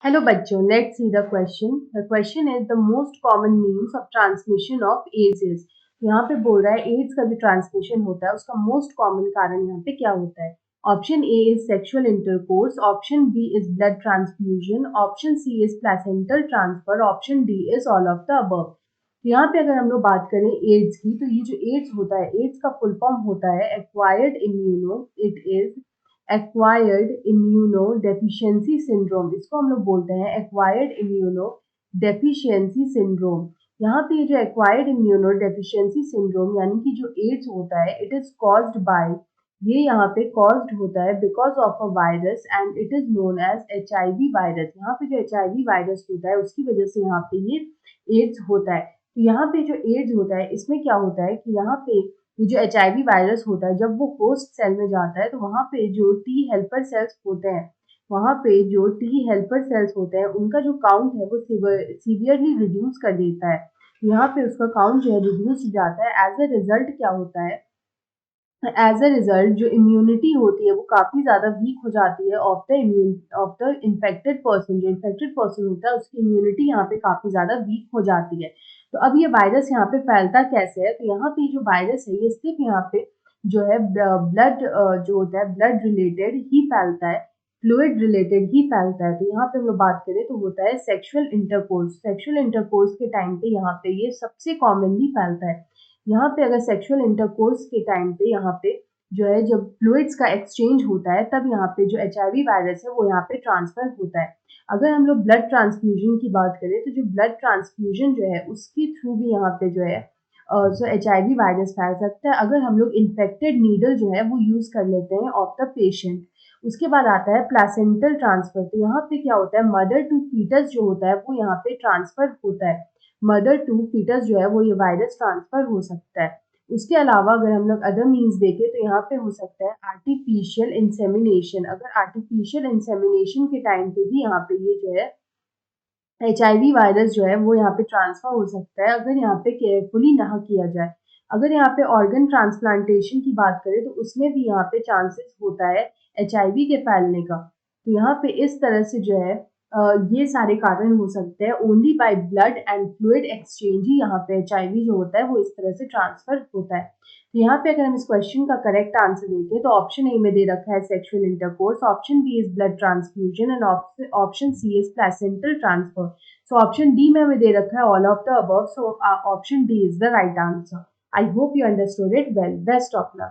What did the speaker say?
Hello बच्चों, let's see the question. The question is the most common means of transmission of AIDS is. यहाँ पे बोल रहा है एड्स का जो ट्रांसमिशन होता है उसका मोस्ट कॉमन कारण यहाँ पे क्या होता है. Option A is sexual intercourse, option B is blood transfusion, option C is placental transfer, option D is all of the above. यहाँ पे अगर हम लोग बात करें एड्स की, तो ये जो एड्स होता है, एड्स का फुल फॉर्म होता है acquired immuno, it is acquired immuno deficiency syndrome. इसको हम लोग बोलते हैं एक्वायर्ड इम्यूनो डेफिशिएंसी सिंड्रोम. यहाँ पे जो एक्वायर्ड इम्यूनो डेफिशिएंसी सिंड्रोम यानी कि जो एड्स होता है, इट इज कॉज्ड बाय, ये यहाँ पे कॉज्ड होता है because of a virus and it is known as HIV virus. यहाँ पे जो HIV वायरस होता है उसकी वजह से यहाँ पे ये एड्स होता है. तो यहाँ पे जो एड्स होता है इसमें क्या होता है कि यहाँ पे ये जो HIV वायरस होता है, जब वो होस्ट सेल में जाता है तो वहाँ पे जो टी हेल्पर सेल्स होते हैं, वहाँ पे जो टी हेल्पर सेल्स होते हैं उनका जो काउंट है वो सीवियरली रिड्यूस कर देता है. यहाँ पे उसका काउंट जो है रिड्यूस हो जाता है. एज अ रिजल्ट क्या होता है, एज अ रिजल्ट जो इम्यूनिटी होती है वो काफ़ी ज़्यादा वीक हो जाती है ऑफ द इन्फेक्टेड पर्सन. जो इन्फेक्टेड पर्सन होता है उसकी इम्यूनिटी यहाँ पे काफ़ी ज़्यादा वीक हो जाती है. तो अब ये वायरस यहाँ पे फैलता कैसे है, तो यहाँ पे जो वायरस है ये सिर्फ यहाँ पे जो है ब्लड जो होता है ब्लड रिलेटेड ही फैलता है, फ्लूइड रिलेटेड ही फैलता है. तो यहाँ पे हम लोग बात करें तो होता है सेक्सुअल इंटरकोर्स. सेक्सुअल इंटरकोर्स के टाइम पे यहाँ पे ये सबसे कॉमनली फैलता है. यहाँ पे अगर सेक्सुअल इंटरकोर्स के टाइम पे यहाँ पे जो है जब फ्लूइड्स का एक्सचेंज होता है तब यहाँ पे जो HIV वायरस है वो यहाँ पे ट्रांसफर होता है. अगर हम लोग ब्लड ट्रांसफ्यूजन की बात करें तो जो ब्लड ट्रांसफ्यूजन जो है उसके थ्रू भी यहाँ पे जो है जो HIV वायरस फैल सकता है अगर हम लोग इन्फेक्टेड नीडल जो है वो यूज कर लेते हैं ऑफ द पेशेंट. उसके बाद आता है प्लासेंटल ट्रांसफर. तो यहाँ पे क्या होता है, मदर टू फीटस जो होता है वो यहाँ पे ट्रांसफर होता है. मदर टू फीटस जो है वो ये वायरस ट्रांसफर हो सकता है. उसके अलावा अगर हम लोग अदर मीन्स देखें तो यहाँ पे हो सकता है आर्टिफिशियल इंसेमिनेशन. अगर आर्टिफिशियल इंसेमिनेशन के टाइम पे भी यहाँ पे ये जो है HIV वायरस जो है वो यहाँ पे ट्रांसफर हो सकता है अगर यहाँ पे केयरफुली ना किया जाए. अगर यहाँ पे ऑर्गन ट्रांसप्लांटेशन की बात करें तो उसमें भी यहाँ पे चांसेस होता है HIV के फैलने का. तो यहाँ पे इस तरह से जो है ये सारे कारण हो सकते हैं. Only by blood and fluid exchange ही यहाँ पे HIV जो होता है वो इस तरह से ट्रांसफर होता है. तो यहाँ पे अगर हम इस क्वेश्चन का करेक्ट आंसर देखें तो ऑप्शन ए में दे रखा है sexual intercourse, option B is blood transfusion and option C is placental transfer. So option D में हमें दे रखा है all of the above. So option D is the right answer. I hope you understood it well. Best of luck.